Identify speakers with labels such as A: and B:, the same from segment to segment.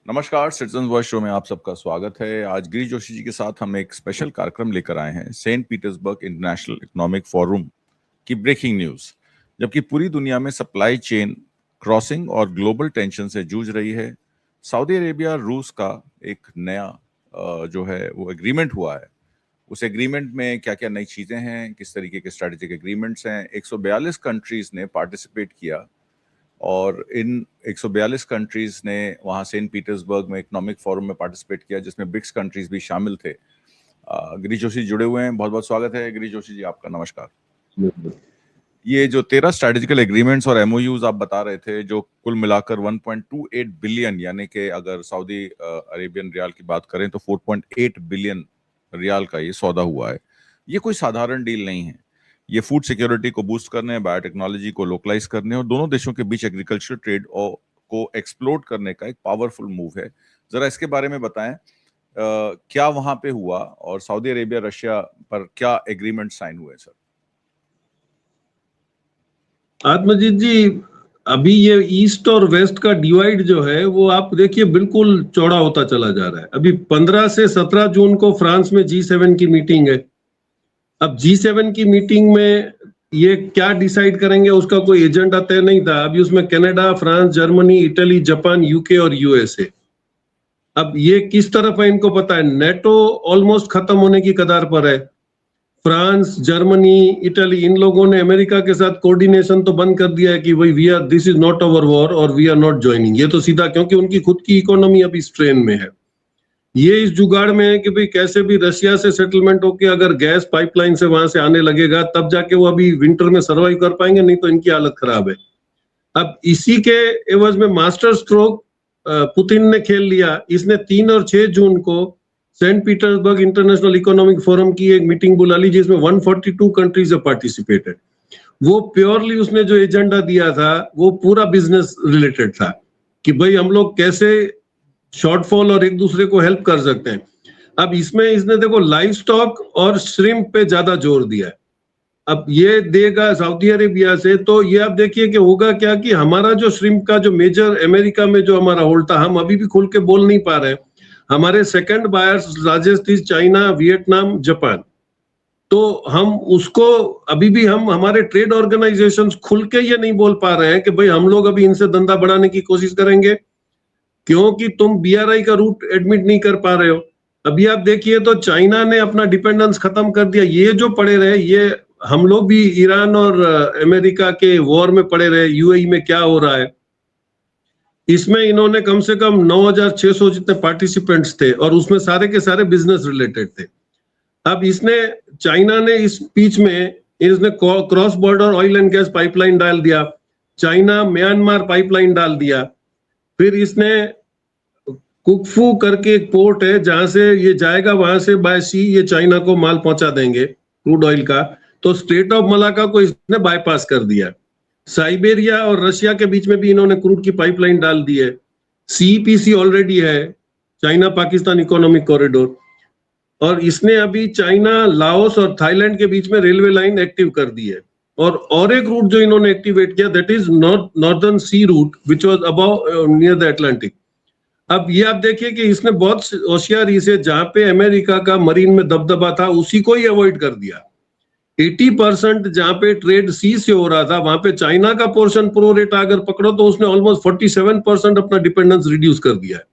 A: नमस्कार, citizen voice show में आप सबका स्वागत है। आज गिरीश जोशी जी के साथ हम एक स्पेशल कार्यक्रम लेकर आए हैं, Saint Petersburg International Economic Forum की ब्रेकिंग न्यूज। जबकि पूरी दुनिया में सप्लाई चेन क्रॉसिंग और ग्लोबल टेंशन से जूझ रही है, सऊदी अरेबिया रूस का एक नया जो है वो एग्रीमेंट हुआ है। उस एग्रीमेंट में क्या क्या नई चीजें हैं, किस तरीके के स्ट्रेटेजिक एग्रीमेंट्स हैं। 142 कंट्रीज ने पार्टिसिपेट किया और इन 142 कंट्रीज ने वहाँ सेंट पीटर्सबर्ग में इकोनॉमिक फोरम में पार्टिसिपेट किया, जिसमें ब्रिक्स कंट्रीज भी शामिल थे। गिरीश जोशी जुड़े हुए हैं, बहुत बहुत स्वागत है गिरीश जोशी जी, आपका नमस्कार। ये जो 13 स्ट्रेटेजिकल एग्रीमेंट्स और एमओयूज आप बता रहे थे, जो कुल मिलाकर 1.28 बिलियन, यानी कि अगर सऊदी अरेबियन रियाल की बात करें तो 4.8 बिलियन रियाल का ये सौदा हुआ है। ये कोई साधारण डील नहीं है। ये फूड सिक्योरिटी को बूस्ट करने, बायोटेक्नोलॉजी को लोकलाइज करने और दोनों देशों के बीच एग्रीकल्चर ट्रेड को एक्सप्लोर करने का एक पावरफुल मूव है। जरा इसके बारे में बताएं, क्या वहां पे हुआ और सऊदी अरेबिया रशिया पर क्या एग्रीमेंट साइन हुए सर?
B: आत्मजीत जी, अभी ये ईस्ट और वेस्ट का डिवाइड जो है वो आप देखिए बिल्कुल चौड़ा होता चला जा रहा है। अभी 15 से 17 जून को फ्रांस में G7 की मीटिंग है। अब G7 की मीटिंग में ये क्या डिसाइड करेंगे उसका कोई एजेंडा तय नहीं था। अभी उसमें Canada, France, Germany, Italy, Japan, UK और यूएसए। अब ये किस तरफ है इनको पता है। नेटो ऑलमोस्ट खत्म होने की कगार पर है। फ्रांस, जर्मनी, इटली, इन लोगों ने अमेरिका के साथ कोऑर्डिनेशन तो बंद कर दिया है कि भाई we are, this is not our war और वी आर नॉट ज्वाइनिंग। ये तो सीधा, क्योंकि उनकी खुद की इकोनॉमी अभी स्ट्रेन में है। ये इस जुगाड़ में है कि भाई कैसे भी रशिया से सेटलमेंट होके अगर गैस पाइपलाइन से वहां से आने लगेगा तब जाके वो अभी विंटर में सर्वाइव कर पाएंगे, नहीं तो इनकी हालत खराब है। अब इसी के एवज में मास्टर स्ट्रोक पुतिन ने खेल लिया। इसने 3 और 6 जून को Saint Petersburg International Economic Forum की एक मीटिंग बुला ली, जिसमें 142 कंट्रीज have पार्टिसिपेटेड। वो प्योरली उसने जो एजेंडा दिया था वो पूरा बिजनेस रिलेटेड था कि भाई हम लोग कैसे शॉर्टफॉल और एक दूसरे को हेल्प कर सकते हैं। अब इसमें इसने देखो लाइव स्टॉक और श्रिम्प पे ज्यादा जोर दिया है। अब ये देगा सऊदी अरेबिया से, तो ये आप देखिए कि होगा क्या कि हमारा जो श्रिम्प का जो मेजर अमेरिका में जो हमारा होल्ड था, हम अभी भी खुल के बोल नहीं पा रहे हैं। हमारे second buyers largest is China, Vietnam, Japan. तो हम उसको अभी भी हम हमारे ट्रेड ऑर्गेनाइजेशंस खुल के ये नहीं बोल पा रहे हैं कि भाई हम लोग अभी इनसे धंधा बढ़ाने की कोशिश करेंगे, क्योंकि तुम BRI का रूट एडमिट नहीं कर पा रहे हो। अभी आप देखिए तो चाइना ने अपना डिपेंडेंस खत्म कर दिया। ये जो पड़े रहे, ये हम लोग भी ईरान और अमेरिका के वॉर में पड़े रहे। UAE में क्या हो रहा है, इसमें इन्होंने कम से कम 9,600 जितने पार्टिसिपेंट्स थे और उसमें सारे के सारे बिजनेस रिलेटेड थे। अब इसने, चाइना ने इस बीच में इसने cross border oil and gas pipeline डाल दिया, चाइना म्यांमार पाइपलाइन डाल दिया। फिर इसने कुकफू करके एक पोर्ट है जहां से ये जाएगा, वहां से बाय सी ये चाइना को माल पहुंचा देंगे क्रूड ऑयल का। तो स्ट्रेट ऑफ मलाका को इसने बाईपास कर दिया। साइबेरिया और रशिया के बीच में भी इन्होंने क्रूड की पाइपलाइन डाल दी है। CPC ऑलरेडी है, चाइना पाकिस्तान इकोनॉमिक कॉरिडोर। और इसने अभी चाइना, लाओस और थाईलैंड के बीच में रेलवे लाइन एक्टिव कर दी है। और एक रूट जो इन्होंने एक्टिवेट किया, that is northern sea route which was above near the Atlantic. अब ये आप देखिए कि इसने बहुत होशियारी से, जहां पे अमेरिका का मरीन में दबदबा था उसी को ही अवॉइड कर दिया। 80% जहां पे ट्रेड सी से हो रहा था, वहां पे चाइना का पोर्शन प्रो रेटा अगर पकड़ो तो उसने ऑलमोस्ट 47% अपना डिपेंडेंस रिड्यूस कर दिया है।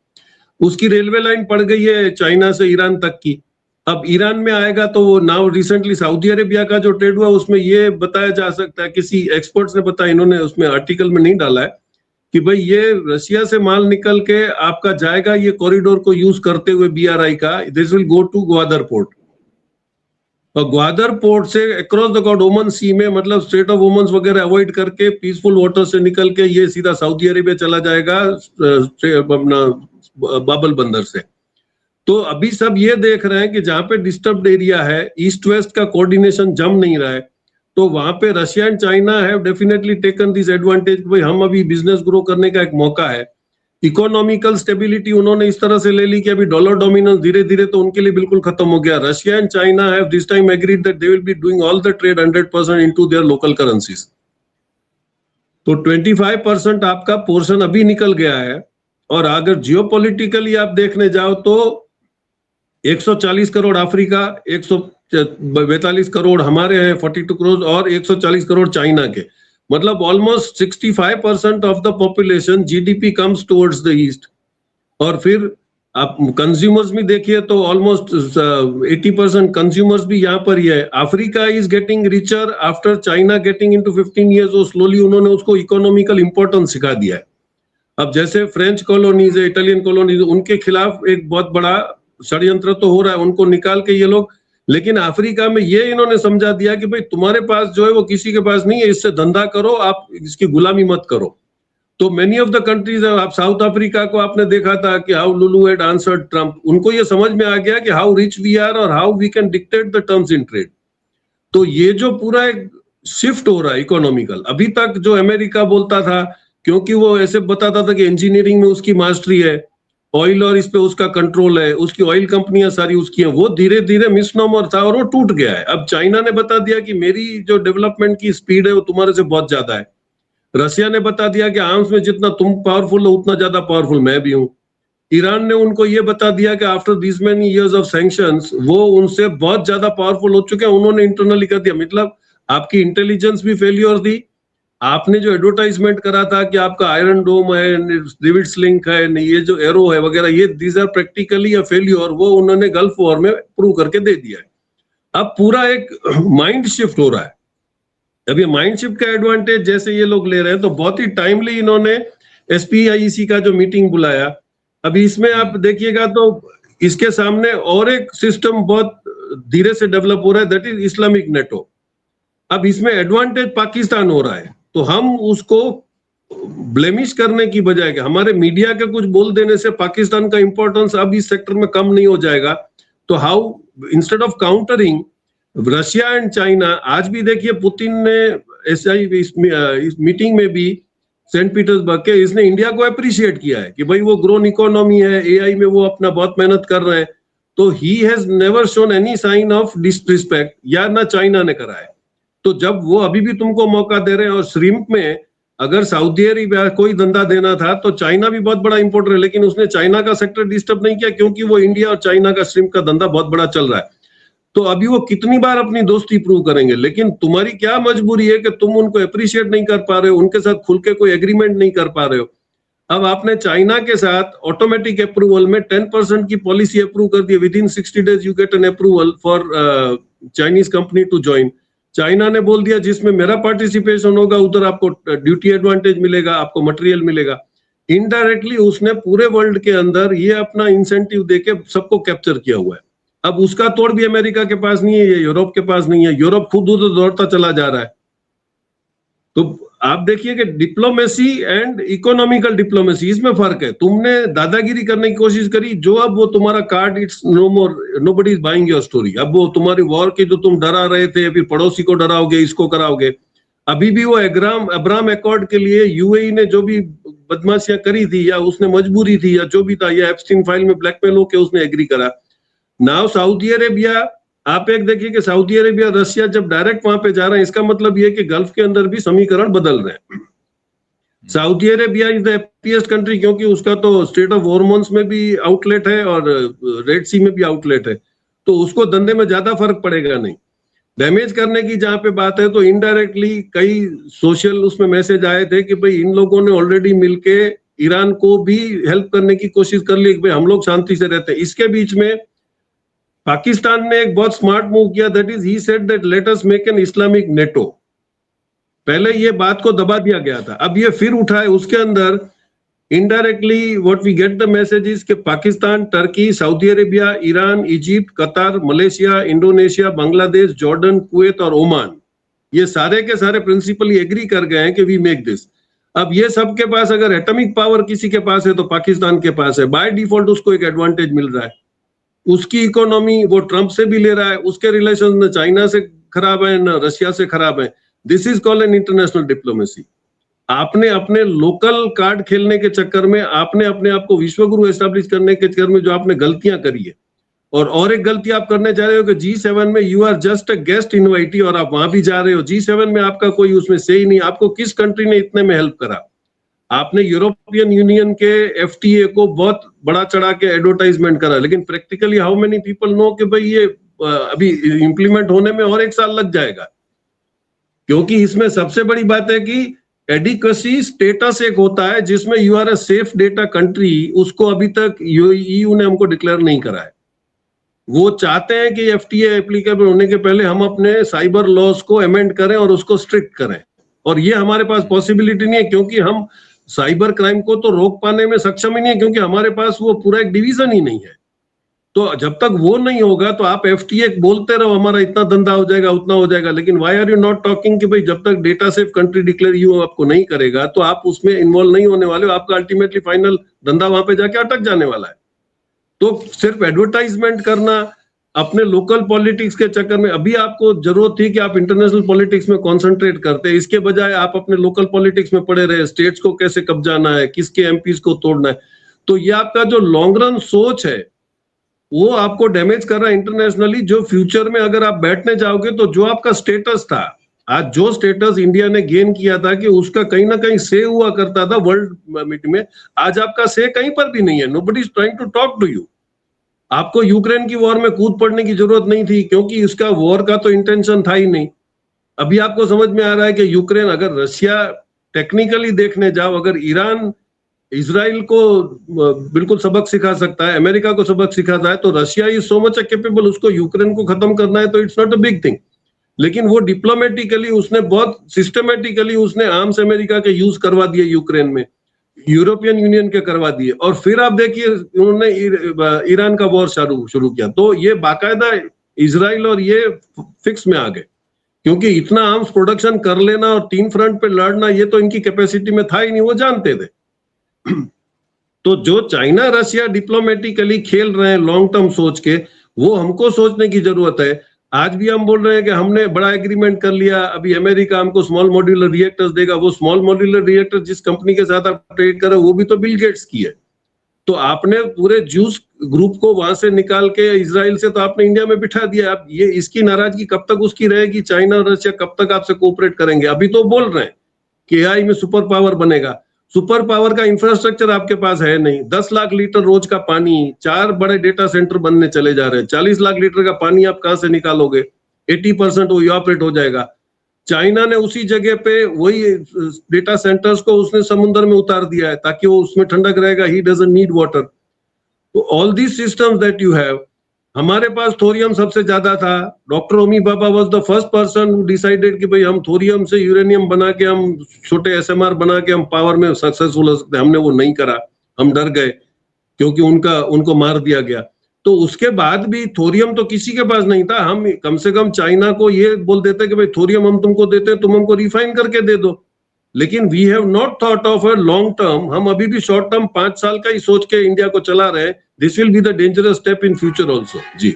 B: उसकी रेलवे लाइन पड़ गई है चाइना से ईरान तक की। अब ईरान में आएगा तो वो नाउ रिसेंटली सऊदी अरेबिया का जो ट्रेड हुआ उसमें ये बताया जा सकता है, किसी एक्सपर्ट्स ने बताया, इन्होंने उसमें आर्टिकल में नहीं डाला है, कि भाई ये रशिया से माल निकल के आपका जाएगा ये कॉरिडोर को यूज करते हुए BRI का, this will go to Gwadar port. और ग्वादर पोर्ट से अक्रॉस द गॉड ओमन सी में, मतलब स्ट्रेट ऑफ ओमन वगैरह अवॉइड करके पीसफुल वाटर से निकल के ये सीधा सऊदी अरेबिया चला जाएगा अपना बाबल बंदर से। तो अभी सब ये देख रहे हैं कि जहां पे डिस्टर्ब्ड एरिया है, ईस्ट वेस्ट का कोऑर्डिनेशन जम नहीं रहा है, तो वहां पे Russia and China have definitely taken this advantage. भाई हम अभी बिजनेस ग्रो करने का एक मौका है। इकोनॉमिकल स्टेबिलिटी उन्होंने इस तरह से ले ली कि अभी डॉलर डोमिनेंस धीरे धीरे तो उनके लिए बिल्कुल खत्म हो गया। Russia and China have this time agreed that they will be doing all the trade 100% into their local currencies. तो 25% आपका पोर्शन अभी निकल गया है और अगर जियोपॉलिटिकली आप देखने जाओ तो 140 करोड़ अफ्रीका, 142 करोड़ हमारे हैं 42 करोड़, और 140 करोड़ चाइना के, मतलब almost 65% of the population GDP comes towards the east. और फिर आप कंज्यूमर्स भी देखिए तो ऑलमोस्ट 80% कंज्यूमर्स भी यहाँ पर ही है। Africa is getting richer after China getting into 15 years, वो स्लोली उन्होंने उसको इकोनॉमिकल इंपॉर्टेंस सिखा दिया है। अब जैसे फ्रेंच कॉलोनीज है, इटालियन कॉलोनीज, उनके खिलाफ एक बहुत बड़ा षड्यंत्र तो हो रहा है, उनको निकाल के ये लोग, लेकिन अफ्रीका में ये इन्होंने समझा दिया कि भाई तुम्हारे पास जो है वो किसी के पास नहीं है, इससे धंधा करो, आप इसकी गुलामी मत करो। तो मेनी ऑफ द कंट्रीज, आप साउथ अफ्रीका को आपने देखा था कि how Lula had answered Trump, उनको ये समझ में आ गया कि हाउ रिच वी आर और how we can dictate the terms in trade. तो ये जो पूरा एक शिफ्ट हो रहा है इकोनॉमिकल, अभी तक जो अमेरिका बोलता था, क्योंकि वो ऐसे बताता था कि इंजीनियरिंग में उसकी मास्टरी है, ऑयल और इस पे उसका कंट्रोल है, उसकी ऑयल कंपनियां सारी उसकी हैं, वो धीरे धीरे मिसनोमर था और वो टूट गया है। अब चाइना ने बता दिया कि मेरी जो डेवलपमेंट की स्पीड है वो तुम्हारे से बहुत ज्यादा है। रशिया ने बता दिया कि आर्म्स में जितना तुम पावरफुल हो उतना ज्यादा पावरफुल मैं भी हूं। ईरान ने उनको ये बता दिया कि after this many years of sanctions वो उनसे बहुत ज्यादा पावरफुल हो चुके हैं, उन्होंने इंटरनली कर दिया। मतलब आपकी इंटेलिजेंस भी फेलियर थी, आपने जो एडवर्टाइजमेंट करा था कि आपका आयरन डोम है, डेविड स्लिंग है, ये जो एरो है वगैरह, ये these are practically a failure, वो उन्होंने गल्फ वॉर में प्रूव करके दे दिया है। अब पूरा एक माइंड शिफ्ट हो रहा है। अब ये माइंड शिफ्ट का एडवांटेज जैसे ये लोग ले रहे हैं, तो बहुत ही टाइमली इन्होंने SPIEC का जो मीटिंग बुलाया। अभी इसमें आप देखिएगा तो इसके सामने और एक सिस्टम बहुत धीरे से डेवलप हो रहा है, दैट इज इस्लामिक नेटो। अब इसमें एडवांटेज पाकिस्तान हो रहा है, तो हम उसको ब्लेमिश करने की बजाय कि हमारे मीडिया के कुछ बोल देने से पाकिस्तान का इंपॉर्टेंस अब इस सेक्टर में कम नहीं हो जाएगा। तो how instead of countering Russia and China, आज भी देखिए पुतिन ने इस मीटिंग में भी सेंट पीटर्सबर्ग के, इसने इंडिया को अप्रिशिएट किया है कि भाई वो ग्रोन इकोनॉमी है, AI में वो अपना बहुत मेहनत कर रहे हैं। तो he has never shown any sign of disrespect, या ना चाइना ने करा है। तो जब वो अभी भी तुमको मौका दे रहे हैं, और श्रिम्प में अगर सऊदी अरेबिया कोई धंधा देना था तो चाइना भी बहुत बड़ा इंपोर्टर है, लेकिन उसने चाइना का सेक्टर डिस्टर्ब नहीं किया, क्योंकि वो इंडिया और चाइना का श्रिम्प का धंधा बहुत बड़ा चल रहा है। तो अभी वो कितनी बार अपनी दोस्ती प्रूव करेंगे, लेकिन तुम्हारी क्या मजबूरी है कि तुम उनको अप्रिशिएट नहीं कर पा रहे हो, उनके साथ खुल के कोई एग्रीमेंट नहीं कर पा रहे हो। अब आपने चाइना के साथ ऑटोमेटिक अप्रूवल में 10% की पॉलिसी अप्रूव कर दी, within 60 days you get an approval for Chinese company to join. China ने बोल दिया जिसमें मेरा पार्टिसिपेशन होगा उधर आपको ड्यूटी एडवांटेज मिलेगा, आपको मटेरियल मिलेगा। इनडायरेक्टली उसने पूरे वर्ल्ड के अंदर ये अपना इंसेंटिव देके सबको कैप्चर किया हुआ है। अब उसका तोड़ भी अमेरिका के पास नहीं है, ये यूरोप के पास नहीं है, यूरोप खुद उधर दौड़ता चला जा रहा है। तो आप देखिए कि डिप्लोमेसी एंड इकोनॉमिकल डिप्लोमेसी, इसमें फर्क है। तुमने दादागिरी करने की कोशिश करी, जो अब वो तुम्हारा card, it's no more, nobody is buying your story. अब वो तुम्हारी वॉर की जो तुम डरा रहे थे, फिर पड़ोसी को डराओगे, इसको कराओगे। अभी भी वो अब्राहम अकॉर्ड के लिए UAE ने जो भी बदमाशियां करी थी, या उसने मजबूरी थी, या जो भी था, या एप्स्टीन फाइल में ब्लैकमेल होकर उसने एग्री करा। नाउ सऊदी अरेबिया, आप एक देखिए कि सऊदी अरेबिया रशिया जब डायरेक्ट वहां पे जा रहे हैं, इसका मतलब ये कि गल्फ के अंदर भी समीकरण बदल रहे हैं। Saudi Arabia is the happiest country, क्योंकि उसका तो स्ट्रेट ऑफ हॉर्मोन्स में भी आउटलेट है और रेड सी में भी आउटलेट है, तो उसको धंधे में ज्यादा फर्क पड़ेगा नहीं। डैमेज करने की जहां पे बात है, तो इनडायरेक्टली कई सोशल उसमें मैसेज आए थे कि भाई इन लोगों ने ऑलरेडी मिलके ईरान को भी हेल्प करने की कोशिश कर ली कि भाई हम लोग शांति से रहते हैं। इसके बीच में पाकिस्तान ने एक बहुत स्मार्ट मूव किया, that is he said that let us make an Islamic NATO. पहले ये बात को दबा दिया गया था, अब ये फिर उठा है। उसके अंदर indirectly what we get the message is कि Pakistan, Turkey, Saudi Arabia, Iran, Egypt, Qatar, Malaysia, Indonesia, Bangladesh, Jordan, Kuwait और ओमान, ये सारे के सारे प्रिंसिपली एग्री कर गए हैं कि वी मेक दिस। अब ये सबके पास अगर एटॉमिक पावर किसी के पास है तो पाकिस्तान के पास है, बाय डिफॉल्ट उसको एक एडवांटेज मिल रहा है। उसकी इकोनॉमी वो ट्रंप से भी ले रहा है, उसके रिलेशन न चाइना से खराब है न रशिया से खराब है। This is called an international diplomacy. आपने अपने लोकल कार्ड खेलने के चक्कर में, आपने अपने आप को विश्वगुरु एस्टैब्लिश करने के चक्कर में जो आपने गलतियां करी है, और एक गलती आप करने जा रहे हो कि G7 में you are just a guest invitee, और आप वहां भी जा रहे हो। G7 में आपका कोई उसमें से ही नहीं, आपको किस कंट्री ने इतने में हेल्प करा? आपने यूरोपियन यूनियन के एफटीए को बहुत बड़ा चढ़ा के एडवर्टाइजमेंट करा, लेकिन practically how many people know कि भाई ये अभी इंप्लीमेंट होने में और 1 साल लग जाएगा। क्योंकि इसमें सबसे बड़ी बात है कि एडिक्वेसी स्टेटस एक होता है जिसमें you are a safe data country, उसको अभी तक ईयू ने हमको डिक्लेयर नहीं करा है। वो चाहते हैं कि एफटीए एप्लीकेबल होने के पहले हम अपने साइबर लॉज को अमेंड करें और उसको स्ट्रिक्ट करें, और ये हमारे पास पॉसिबिलिटी नहीं है, क्योंकि हम साइबर क्राइम को तो रोक पाने में सक्षम ही नहीं है, क्योंकि हमारे पास वो पूरा एक डिवीजन ही नहीं है। तो जब तक वो नहीं होगा तो आप एफटीए बोलते रहो हमारा इतना धंधा हो जाएगा उतना हो जाएगा, लेकिन why are you not talking कि भाई जब तक data safe country declare you आपको नहीं करेगा तो आप उसमें इन्वॉल्व नहीं होने वाले हो, आपका अल्टीमेटली फाइनल धंधा वहां पे जाके अटक जाने वाला है। तो सिर्फ एडवर्टाइजमेंट करना अपने लोकल पॉलिटिक्स के चक्कर में, अभी आपको जरूरत थी कि आप इंटरनेशनल पॉलिटिक्स में कॉन्सेंट्रेट करते, इसके बजाय आप अपने लोकल पॉलिटिक्स में पड़े रहे, स्टेट्स को कैसे कब्जाना है, किसके एमपीज को तोड़ना है। तो ये आपका जो लॉन्ग रन सोच है वो आपको डैमेज कर रहा है इंटरनेशनली। जो फ्यूचर में अगर आप बैठने जाओगे तो जो आपका स्टेटस था, आज जो स्टेटस इंडिया ने गेन किया था कि उसका कहीं ना कहीं से हुआ करता था वर्ल्ड मीट में, आज आपका से कहीं पर भी नहीं है। Nobody is trying to talk to you. आपको यूक्रेन की वॉर में कूद पड़ने की जरूरत नहीं थी, क्योंकि इसका वॉर का तो इंटेंशन था ही नहीं। अभी आपको समझ में आ रहा है कि यूक्रेन, अगर रशिया टेक्निकली देखने जाओ, अगर ईरान इजराइल को बिल्कुल सबक सिखा सकता है, अमेरिका को सबक सिखाता है, तो Russia is so much capable, उसको यूक्रेन को खत्म करना है तो it's not a big thing. लेकिन वो डिप्लोमेटिकली उसने बहुत सिस्टमेटिकली उसने आर्म्स अमेरिका के यूज करवा दिए यूक्रेन में, यूरोपियन यूनियन के करवा दिए, और फिर आप देखिए उन्होंने ईरान का वॉर शुरू किया। तो ये बाकायदा इजराइल और ये फिक्स में आ गए, क्योंकि इतना आर्म्स प्रोडक्शन कर लेना और 3 फ्रंट पे लड़ना ये तो इनकी कैपेसिटी में था ही नहीं, वो जानते थे। तो जो चाइना रशिया डिप्लोमेटिकली खेल रहे हैं लॉन्ग टर्म सोच के, वो हमको सोचने की जरूरत है। आज भी हम बोल रहे हैं कि हमने बड़ा एग्रीमेंट कर लिया, अभी अमेरिका हमको स्मॉल मॉड्यूलर रिएक्टर्स देगा। वो स्मॉल मॉड्यूलर रिएक्टर जिस कंपनी के साथ आप ट्रेड कर रहे हो वो भी तो बिल गेट्स की है। तो आपने पूरे ज्यूस ग्रुप को वहां से निकाल के इजराइल से तो आपने इंडिया में बिठा दिया। आप ये इसकी नाराजगी कब तक उसकी रहेगी? चाइना और रशिया कब तक आपसे कोऑपरेट करेंगे? अभी तो बोल रहे हैं कि एआई में सुपर पावर बनेगा। सुपर पावर का इंफ्रास्ट्रक्चर आपके पास है नहीं। 10 लाख लीटर रोज का पानी, 4 बड़े डेटा सेंटर बनने चले जा रहे हैं, 40 लाख लीटर का पानी आप कहां से निकालोगे? 80% वो इवापोरेट हो जाएगा। चाइना ने उसी जगह पे वही डेटा सेंटर्स को उसने समुद्र में उतार दिया है ताकि वो उसमें ठंडक रहेगा, ही डजंट नीड वाटर। तो all these systems that you have, हमारे पास थोरियम सबसे ज्यादा था। Doctor Homi Bhabha was the first person who decided कि भाई हम थोरियम से यूरेनियम बना के, हम छोटे एसएमआर बना के हम पावर में सक्सेसफुल हो सकते हैं। हमने वो नहीं करा, हम डर गए, क्योंकि उनको मार दिया गया। तो उसके बाद भी थोरियम तो किसी के पास नहीं था। हम कम से कम चाइना को ये बोल देते कि भाई थोरियम हम तुमको देते हैं, तुम हमको रिफाइन करके दे दो। लेकिन we have not thought of a long term. हम अभी भी शॉर्ट टर्म 5 साल का ही सोच के इंडिया को चला रहे हैं। This will be the dangerous step in future also. जी,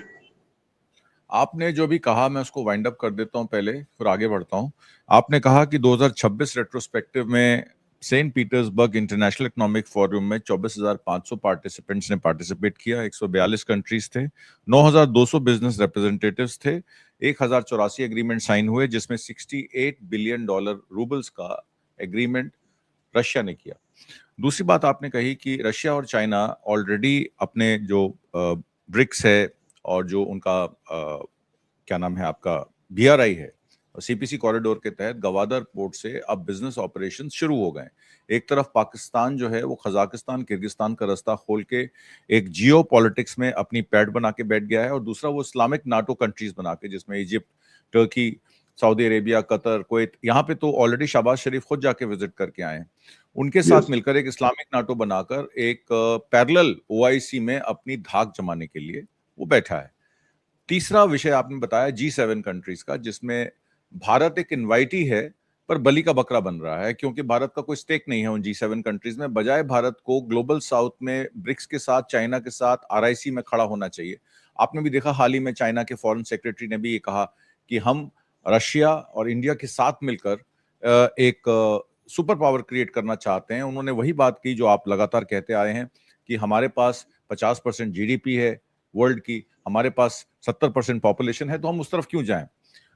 A: आपने जो भी कहा मैं उसको वाइंड अप कर देता हूं पहले, फिर आगे बढ़ता हूं। आपने कहा कि 2026 रेट्रोस्पेक्टिव में Saint Petersburg International Economic Forum में 24,500 पार्टिसिपेंट्स ने पार्टिसिपेट किया। 142 कंट्रीज थे, 9,200 बिजनेस रिप्रेजेंटेटिव्स थे, 1,084 एग्रीमेंट साइन हुए, जिसमें $68 बिलियन रूबल्स का एग्रीमेंट रशिया ने किया। दूसरी बात आपने कही कि रशिया और चाइना ऑलरेडी अपने जो ब्रिक्स है और जो उनका क्या नाम है आपका बीआरआई है, सीपीसी कॉरिडोर के तहत गवादर पोर्ट से अब बिजनेस ऑपरेशन शुरू हो गए। एक तरफ पाकिस्तान जो है वो कजाकिस्तान किर्गिस्तान का रास्ता खोल के एक जियो पॉलिटिक्स में अपनी पैड बना के बैठ गया है, और दूसरा वो इस्लामिक नाटो कंट्रीज बना के, जिसमें Egypt, Turkey, Saudi Arabia, Qatar, Kuwait, यहाँ पे तो ऑलरेडी शहबाज शरीफ खुद जाके विजिट करके आए हैं। उनके साथ मिलकर एक इस्लामिक नाटो बनाकर एक पैरेलल ओआईसी में अपनी धाक जमाने के लिए वो बैठा है। तीसरा विषय आपने बताया G7 कंट्रीज का, जिसमें भारत एक इनवाइटी है पर बलि का बकरा बन रहा है, क्योंकि भारत का कोई स्टेक नहीं है उन G7 कंट्रीज में। बजाय भारत को ग्लोबल साउथ में ब्रिक्स के साथ, चाइना के साथ आरआईसी में खड़ा होना चाहिए। आपने भी देखा हाल ही में चाइना के फॉरेन सेक्रेटरी ने भी ये कहा कि हम रशिया और इंडिया के साथ मिलकर एक सुपर पावर क्रिएट करना चाहते हैं। उन्होंने वही बात की जो आप लगातार कहते आए हैं कि हमारे पास 50% जीडीपी है वर्ल्ड की, हमारे पास 70% पॉपुलेशन है, तो हम उस तरफ क्यों जाएं।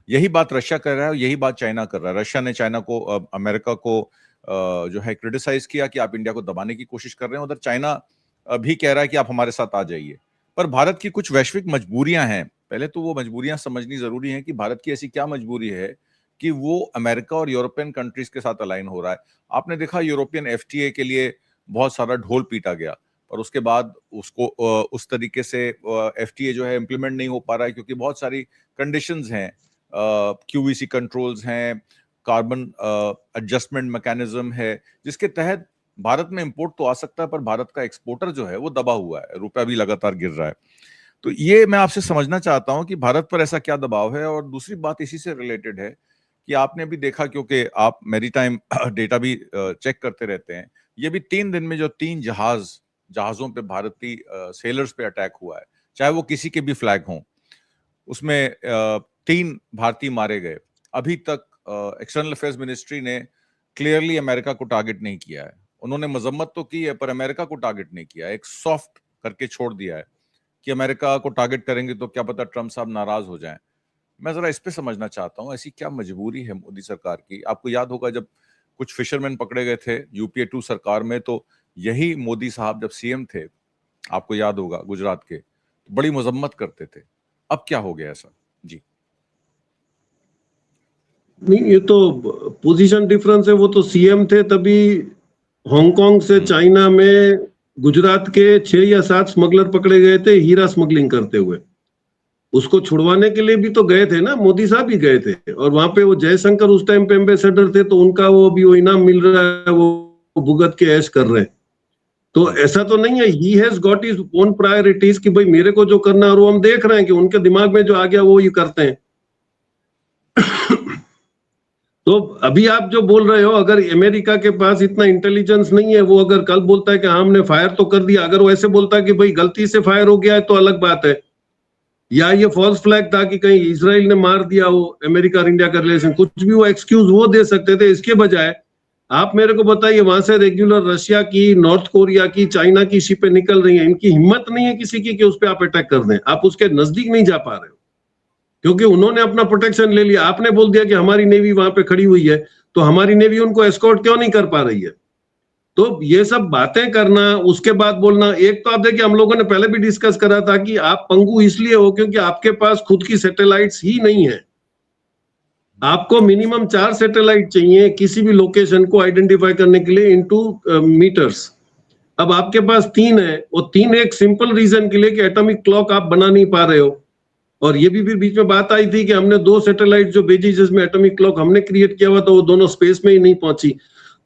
A: यही बात रशिया कर रहा है और यही बात चाइना कर रहा है। रशिया ने चाइना को, अमेरिका को जो है क्रिटिसाइज किया कि आप इंडिया को दबाने की कोशिश कर रहे हैं। उधर चाइना भी कह रहा है कि आप हमारे साथ आ जाइए। पर भारत की कुछ वैश्विक मजबूरियां हैं। पहले तो वो मजबूरियां समझनी जरूरी है कि भारत की ऐसी क्या मजबूरी है कि वो अमेरिका और यूरोपियन कंट्रीज के साथ अलाइन हो रहा है। आपने देखा यूरोपियन एफटीए के लिए बहुत सारा ढोल पीटा गया, और उसके बाद उसको उस तरीके से एफटीए जो है इम्प्लीमेंट नहीं हो पा रहा है, क्योंकि बहुत सारी कंडीशंस हैं, क्यूवीसी कंट्रोल्स हैं, कार्बन एडजस्टमेंट मैकेनिज्म है, जिसके तहत भारत में इंपोर्ट तो आ सकता है, पर भारत का एक्सपोर्टर जो है वो दबा हुआ है, रुपया भी लगातार गिर रहा है। तो ये मैं आपसे समझना चाहता हूं कि भारत पर ऐसा क्या दबाव है। और दूसरी बात इसी से रिलेटेड है कि आपने भी देखा, क्योंकि आप मैरीटाइम डेटा भी चेक करते रहते हैं, ये भी 3 दिन में जो 3 जहाजों पे भारतीय सेलर्स पे अटैक हुआ है, चाहे वो किसी के भी फ्लैग हों, उसमें 3 भारतीय मारे गए। अभी तक एक्सटर्नल अफेयर्स मिनिस्ट्री ने क्लियरली अमेरिका को टारगेट नहीं किया है। उन्होंने मजम्मत तो की है, पर अमेरिका को टारगेट नहीं किया है। एक सॉफ्ट करके छोड़ दिया है कि अमेरिका को टारगेट करेंगे तो क्या पता ट्रम्प साहब नाराज हो जाएं। मैं जरा इस पे समझना चाहता हूं, ऐसी क्या मजबूरी है मोदी सरकार की। आपको याद होगा जब कुछ फिशरमैन पकड़े गए थे यूपीए 2 सरकार में, तो यही मोदी साहब जब सीएम थे, आपको याद होगा, गुजरात के, तो बड़ी मजम्मत करते थे। अब क्या हो गया ऐसा? जी
B: नहीं, ये तो पोजीशन डिफरेंस है। वो तो सीएम थे तभी हांगकांग से चाइना में गुजरात के 6 या 7 स्मगलर पकड़े गए थे हीरा स्मगलिंग करते हुए। उसको छुड़वाने के लिए भी तो गए थे ना, मोदी साहब ही गए थे। और वहां पे वो जयशंकर उस टाइम पे एम्बेसडर थे, तो उनका वो भी वो इनाम मिल रहा है, वो भुगत के ऐश कर रहे हैं। तो ऐसा तो नहीं है, he has got his own priorities कि भाई मेरे को जो करना है, और वो हम देख रहे हैं कि उनके दिमाग में जो आ गया वो ये करते हैं। तो अभी आप जो बोल रहे हो, अगर अमेरिका के पास इतना इंटेलिजेंस नहीं है, वो अगर कल बोलता है कि हाँ हमने फायर तो कर दिया, अगर वो ऐसे बोलता है कि भाई गलती से फायर हो गया है तो अलग बात है, या ये फॉल्स फ्लैग था कि कहीं इजराइल ने मार दिया हो अमेरिका और इंडिया का रिलेशन, कुछ भी वो एक्सक्यूज वो दे सकते थे। इसके बजाय आप मेरे को बताइए, वहां से रेगुलर रशिया की, नॉर्थ कोरिया की, चाइना की शिपें निकल रही हैं, इनकी हिम्मत नहीं है किसी की कि उस पर आप अटैक कर दें। आप उसके नजदीक नहीं जा पा रहे हो क्योंकि उन्होंने अपना प्रोटेक्शन ले लिया। आपने बोल दिया कि हमारी नेवी वहां पे खड़ी हुई है, तो हमारी नेवी उनको एस्कॉर्ट क्यों नहीं कर पा रही है? तो ये सब बातें करना, उसके बाद बोलना। एक तो आप देखिए, हम लोगों ने पहले भी डिस्कस करा था कि आप पंगु इसलिए हो क्योंकि आपके पास खुद की सैटेलाइट्स ही नहीं है। आपको मिनिमम 4 सैटेलाइट चाहिए किसी भी लोकेशन को आइडेंटिफाई करने के लिए इनटू मीटर्स। अब आपके पास 3 है, और 3 एक सिंपल रीजन के लिए कि एटॉमिक क्लॉक आप बना नहीं पा रहे हो। और ये भी फिर बीच में बात आई थी कि हमने 2 सैटेलाइट जो भेजी जिसमें एटॉमिक क्लॉक हमने क्रिएट किया हुआ था, वो दोनों स्पेस में ही नहीं पहुंची।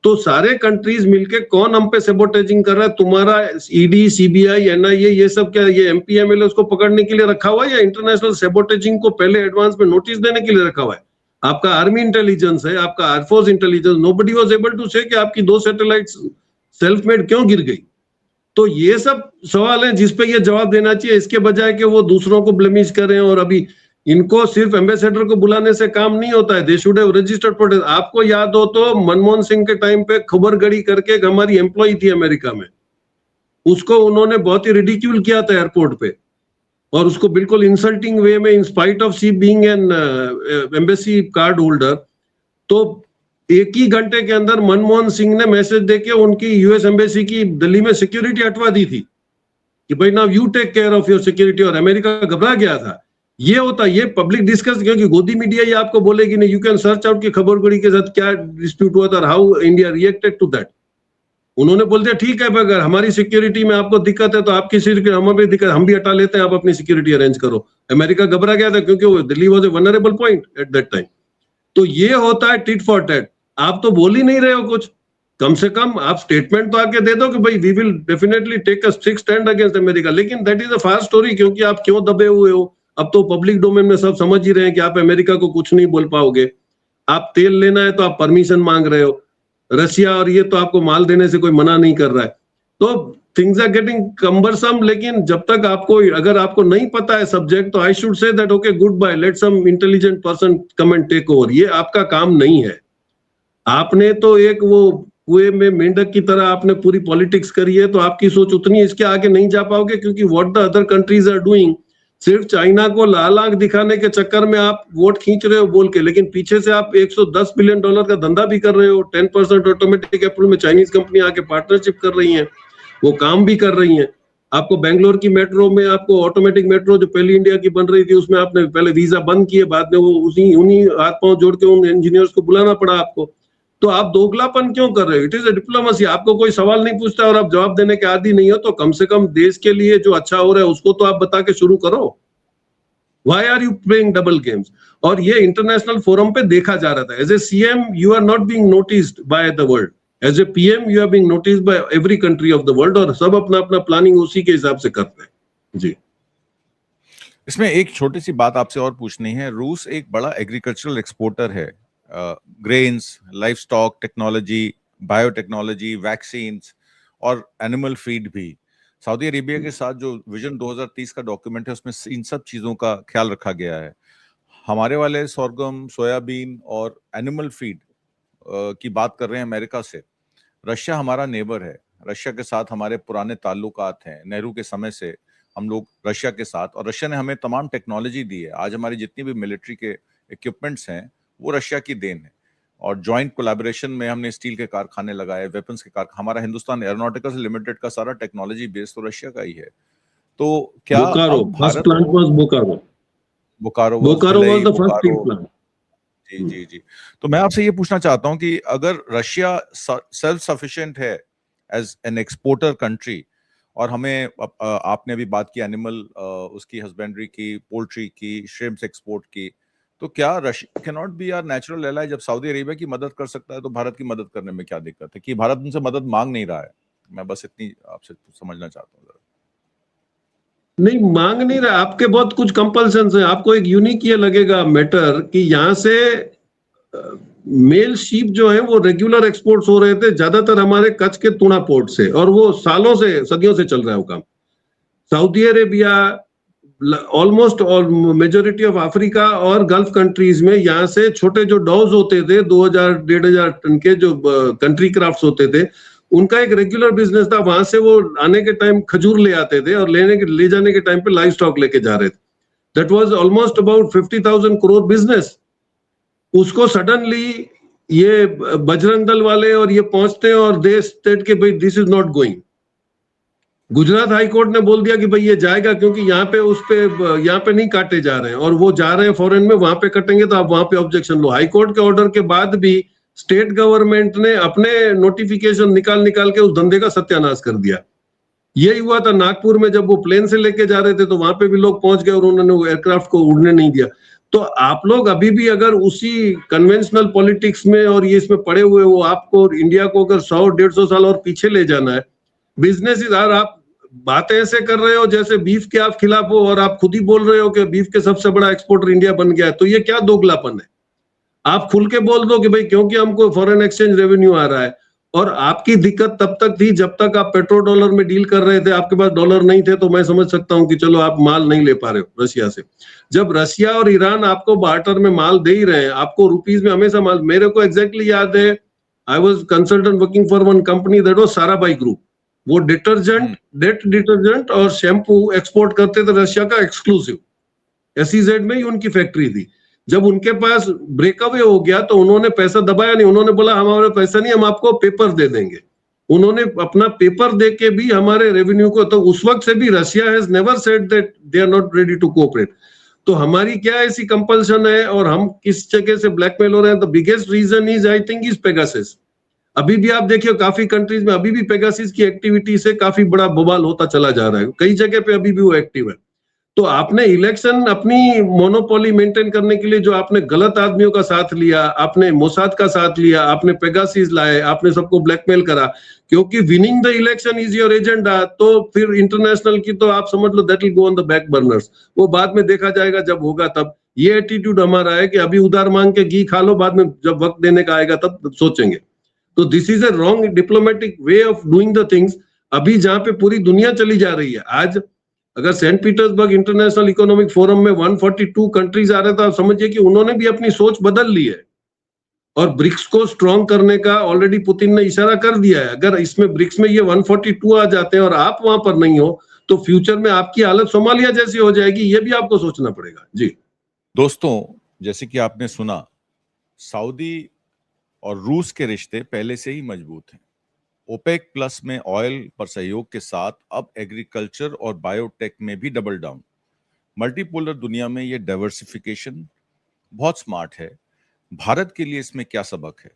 B: तो सारे कंट्रीज मिलके कौन हम पे सेबोटेजिंग कर रहा है? तुम्हारा ईडी, सीबीआई, एनआईए, ये सब क्या ये एमपीएमएल उसको पकड़ने के लिए रखा हुआ है, या इंटरनेशनल सेबोटेजिंग को पहले एडवांस में नोटिस देने के लिए रखा हुआ है? आपका आर्मी इंटेलिजेंस है, आपका air force intelligence, nobody was able to say कि आपकी 2 सैटेलाइट्स सेल्फ मेड क्यों गिर गई। तो ये सब सवाल है जिस पे ये जवाब देना चाहिए, इसके बजाय कि वो दूसरों को ब्लेमिश करें। और अभी इनको सिर्फ एम्बेसडर को बुलाने से काम नहीं होता है, they should have registered protest. आपको याद हो तो मनमोहन सिंह के टाइम पे खबरगड़ी करके एक हमारी एम्प्लॉय थी अमेरिका में, उसको उन्होंने बहुत ही रिडिक्यूल किया था एयरपोर्ट पे, और उसको बिल्कुल इंसल्टिंग वे में, in spite of C being an embassy card holder. तो 1 ही घंटे के अंदर मनमोहन सिंह ने मैसेज देके उनकी यूएस एम्बेसी की दिल्ली में सिक्योरिटी हटवा दी थी कि भाई now you take care of your security, और अमेरिका घबरा गया था। ये होता, ये पब्लिक डिस्कस, क्योंकि गोदी मीडिया ये आपको बोलेगी नहीं। यू कैन सर्च आउट कि खबरगड़ी के साथ क्या डिस्प्यूट हुआ था, how India reacted to that. उन्होंने बोल दिया ठीक है, अगर हमारी सिक्योरिटी में आपको दिक्कत है तो आपकी सिक्योरिटी हमें भी दिक्कत, हम भी हटा लेते हैं, आप अपनी सिक्योरिटी अरेंज करो। अमेरिका घबरा गया था क्योंकि वो Delhi was a vulnerable point at that time. तो ये होता है टिट फॉर टैट। आप तो बोल ही नहीं रहे हो कुछ, कम से कम आप स्टेटमेंट तो आके दे दो कि भाई we will definitely take a strict stand against America, लेकिन that is a far story, क्योंकि आप क्यों दबे हुए हो। अब तो पब्लिक डोमेन में सब समझ ही रहे हैं कि आप अमेरिका को कुछ नहीं बोल पाओगे। आप तेल लेना है तो आप परमिशन मांग रहे हो, रशिया और ये तो आपको माल देने से कोई मना नहीं कर रहा है। तो थिंग्स आर गेटिंग कम्बरसम। लेकिन जब तक आपको, अगर आपको नहीं पता है सब्जेक्ट, तो I should say that okay good bye, let some intelligent person come and take over. ये आपका काम नहीं है। आपने तो एक वो कुएं में मेंढक की तरह आपने पूरी पॉलिटिक्स करी है, तो आपकी सोच उतनी, इसके आगे नहीं जा पाओगे, क्योंकि what the other countries are doing, सिर्फ चाइना को लाल आंख दिखाने के चक्कर में आप वोट खींच रहे हो बोल के, लेकिन पीछे से आप $110 बिलियन का धंधा भी कर रहे हो। 10% ऑटोमेटिक अप्रूवल में चाइनीज कंपनी आके पार्टनरशिप कर रही हैं, वो काम भी कर रही हैं। आपको बेंगलोर की मेट्रो में, आपको ऑटोमेटिक मेट्रो जो पहली इंडिया की बन रही थी, उसमें आपने पहले वीजा बंद किए, बाद में वो उन्हीं हाथ पांव जोड़ के उन इंजीनियर्स को बुलाना पड़ा आपको। तो आप दोगलापन क्यों कर रहे हो? It is a diplomacy. आपको कोई सवाल नहीं पूछता और आप जवाब देने के आदी नहीं हो, तो कम से कम देश के लिए जो अच्छा हो रहा है उसको तो आप बता के शुरू करो। Why are you playing double games? और ये इंटरनेशनल फोरम पे देखा जा रहा था। As a CM you are not being noticed by the world, as a PM you are being noticed by every country of the world, और सब अपना अपना प्लानिंग उसी के हिसाब से करते हैं। जी,
A: इसमें एक छोटी सी बात आपसे और पूछनी है। रूस एक बड़ा एग्रीकल्चरल एक्सपोर्टर है, grains, life stock technology, biotechnology, vaccines और एनिमल फीड भी। सऊदी अरेबिया के साथ जो विजन 2030 का डॉक्यूमेंट है उसमें इन सब चीजों का ख्याल रखा गया है। हमारे वाले सोरगम, सोयाबीन और एनिमल फीड की बात कर रहे हैं अमेरिका से। रशिया हमारा नेबर है, रशिया के साथ हमारे पुराने ताल्लुकात हैं, नेहरू के समय से हम लोग रशिया के साथ, और रशिया ने हमें तमाम टेक्नोलॉजी दी है। आज हमारी जितनी भी मिलिट्री के इक्विपमेंट्स हैं वो रशिया की देन है, और जॉइंट कोलैबोरेशन में हमने स्टील के कारखाने लगाए, वेपन्स के कारखाने। हमारा हिंदुस्तान एरोनॉटिकल्स लिमिटेड का सारा टेक्नोलॉजी बेस तो रशिया का ही है। तो क्या
B: Bokaro, first plant was Bokaro.
A: Bokaro
B: was the first steel plant.
A: जी जी जी। तो मैं आपसे ये पूछना चाहता हूं कि अगर रशिया सेल्फ सफिशिएंट है एज एन एक्सपोर्टर कंट्री, और हमें आपने अभी बात की एनिमल उसकी हस्बेंड्री की, पोल्ट्री की, श्रिम्प्स एक्सपोर्ट की, तो क्या Russia can not be our natural ally? जब सऊदी अरेबिया की मदद कर सकता है तो भारत की मदद करने में क्या दिक्कत है? कि भारत उनसे मदद मांग नहीं रहा है? मैं बस इतनी आपसे समझना चाहता हूँ।
B: नहीं मांग नहीं रहा, आपके बहुत कुछ कंपल्सन्स हैं। आपको एक यूनिक ये लगेगा मैटर कि यहाँ से मेल शीप जो है वो रेगुलर एक्सपोर्ट्स हो रहे थे ज्यादातर हमारे कच्छ के तुणा पोर्ट से, और वो सालों से, सदियों से चल रहा है वो काम। Saudi Arabia, almost all majority of Africa और गल्फ कंट्रीज में यहाँ से छोटे जो डॉज होते थे 2000-1500 टन के, जो कंट्री क्राफ्ट्स होते थे, उनका एक रेगुलर बिजनेस था। वहां से वो आने के टाइम खजूर ले आते थे और ले जाने के टाइम पे लाइव स्टॉक लेके जा रहे थे। That was almost about 50,000 crore business. उसको सडनली ये बजरंग दल वाले और ये पहुंचते हैं और दे स्टेट के भाई this is not going. Gujarat high court ने बोल दिया कि भाई ये जाएगा, क्योंकि यहाँ पे यहाँ पे नहीं काटे जा रहे हैं और वो जा रहे हैं फॉरेन में, वहां पे कटेंगे तो आप वहां पे ऑब्जेक्शन लो। हाई कोर्ट के ऑर्डर के बाद भी स्टेट गवर्नमेंट ने अपने नोटिफिकेशन निकाल के उस धंधे का सत्यानाश कर दिया। यही हुआ था नागपुर में, जब वो प्लेन से लेके जा रहे थे तो वहां पे भी लोग पहुंच गए और उन्होंने एयरक्राफ्ट को उड़ने नहीं दिया। तो आप लोग अभी भी अगर उसी कन्वेंशनल पॉलिटिक्स में और ये इसमें पड़े हुए हो, आपको इंडिया को अगर 100-150 साल और पीछे ले जाना है। बिजनेस इज आप बातें ऐसे कर रहे हो जैसे बीफ के आप खिलाफ हो, और आप खुद ही बोल रहे हो कि बीफ के सबसे बड़ा एक्सपोर्टर इंडिया बन गया है। तो ये क्या दोगलापन है? आप खुल के बोल दो कि भाई क्योंकि हमको फॉरेन एक्सचेंज रेवेन्यू आ रहा है। और आपकी दिक्कत तब तक थी जब तक आप पेट्रो डॉलर में डील कर रहे थे, आपके पास डॉलर नहीं थे, तो मैं समझ सकता हूं कि चलो आप माल नहीं ले पा रहे हो रशिया से। जब रशिया और ईरान आपको बार्टर में माल दे ही रहे हैं, आपको रुपीज में हमेशा माल, मेरे को एग्जैक्टली याद है, I was consultant working for one company that was Sarabhai group. वो डेट डिटर्जेंट और शैम्पू एक्सपोर्ट करते थे रशिया का एक्सक्लूसिव। SEZ में ही उनकी फैक्ट्री थी। जब उनके पास ब्रेकअवे हो गया तो उन्होंने पैसा दबाया नहीं, उन्होंने बोला हमारे पैसा नहीं, हम आपको पेपर दे देंगे। उन्होंने अपना पेपर दे के भी हमारे रेवेन्यू को, तो उस वक्त से भी Russia has never said that they are not ready to cooperate. तो हमारी क्या ऐसी कंपल्शन है और हम किस जगह से ब्लैकमेल हो रहे हैं? The biggest reason is I think is Pegasus. अभी भी आप देखिए काफी कंट्रीज में अभी भी पेगासस की एक्टिविटी से काफी बड़ा बवाल होता चला जा रहा है, कई जगह पे अभी भी वो एक्टिव है। तो आपने इलेक्शन अपनी मोनोपोली मेंटेन करने के लिए जो आपने गलत आदमियों का साथ लिया, आपने मोसाद का साथ लिया, आपने पेगासस लाए, आपने सबको ब्लैकमेल करा, क्योंकि winning the election is your agenda. तो फिर इंटरनेशनल की तो आप समझ लो that will go on the back burners, वो बाद में देखा जाएगा जब होगा तब। ये एटीट्यूड हमारा है कि अभी उधार मांग के घी खा लो, बाद में जब वक्त देने का आएगा तब सोचेंगे। तो this is a wrong diplomatic way of doing the things. अभी जहां पे पूरी दुनिया चली जा रही है, आज अगर Saint Petersburg International Economic Forum में 142 कंट्रीज आ रहे थे, आप समझिए कि उन्होंने भी अपनी सोच बदल ली है और ब्रिक्स को स्ट्रॉन्ग करने का ऑलरेडी पुतिन ने इशारा कर दिया है। अगर इसमें ब्रिक्स में ये 142 आ जाते हैं और आप वहां पर नहीं हो, तो फ्यूचर में आपकी हालत सोमालिया जैसी हो जाएगी, ये भी आपको सोचना पड़ेगा। जी
A: दोस्तों, जैसे कि आपने सुना, सऊदी और रूस के रिश्ते पहले से ही मजबूत हैं। ओपेक प्लस में ऑयल पर सहयोग के साथ अब एग्रीकल्चर और बायोटेक में भी डबल डाउन। मल्टीपोलर दुनिया में ये डाइवर्सिफिकेशन बहुत स्मार्ट है। भारत के लिए इसमें क्या सबक है?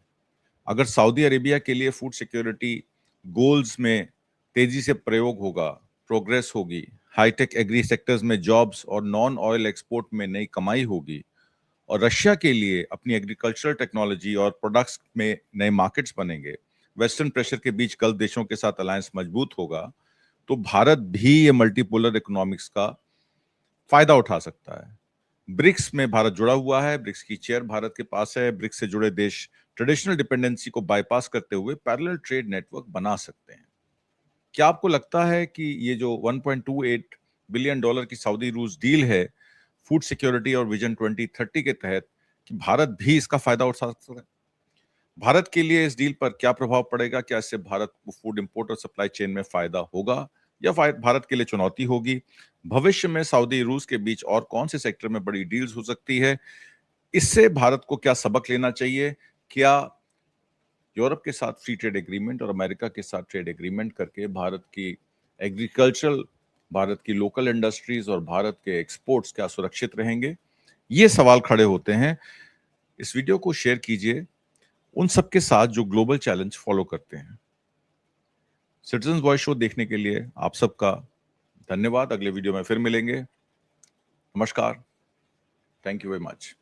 A: अगर सऊदी अरेबिया के लिए फूड सिक्योरिटी गोल्स में तेजी से प्रयोग होगा, प्रोग्रेस होगी, हाईटेक एग्री सेक्टर्स में जॉब्स और नॉन ऑयल एक्सपोर्ट में नई कमाई होगी, और रशिया के लिए अपनी एग्रीकल्चरल टेक्नोलॉजी और प्रोडक्ट्स में नए मार्केट्स बनेंगे, वेस्टर्न प्रेशर के बीच गल्फ देशों के साथ अलायंस मजबूत होगा, तो भारत भी ये मल्टीपोलर इकोनॉमिक्स का फायदा उठा सकता है। ब्रिक्स में भारत जुड़ा हुआ है, ब्रिक्स की चेयर भारत के पास है। ब्रिक्स से जुड़े देश ट्रेडिशनल डिपेंडेंसी को बाईपास करते हुए पैरेलल ट्रेड नेटवर्क बना सकते हैं। क्या आपको लगता है कि ये जो 1.28 बिलियन डॉलर की सऊदी रूस डील है फूड सिक्योरिटी और विजन 2030 के तहत, कि भारत भी इसका फायदा उठा सकता है? भारत के लिए इस डील पर क्या प्रभाव पड़ेगा? क्या इससे भारत को फूड इंपोर्ट और सप्लाई चेन में फायदा होगा या भारत के लिए चुनौती होगी? भविष्य में सऊदी रूस के बीच और कौन से सेक्टर में बड़ी डील्स हो सकती है? इससे भारत को क्या सबक लेना चाहिए? क्या यूरोप के साथ फ्री ट्रेड एग्रीमेंट और अमेरिका के साथ ट्रेड एग्रीमेंट करके भारत की एग्रीकल्चरल, भारत की लोकल इंडस्ट्रीज और भारत के एक्सपोर्ट्स क्या सुरक्षित रहेंगे? ये सवाल खड़े होते हैं। इस वीडियो को शेयर कीजिए उन सबके साथ जो ग्लोबल चैलेंज फॉलो करते हैं। सिटीजन वॉइस शो देखने के लिए आप सबका धन्यवाद। अगले वीडियो में फिर मिलेंगे। नमस्कार। Thank you very much.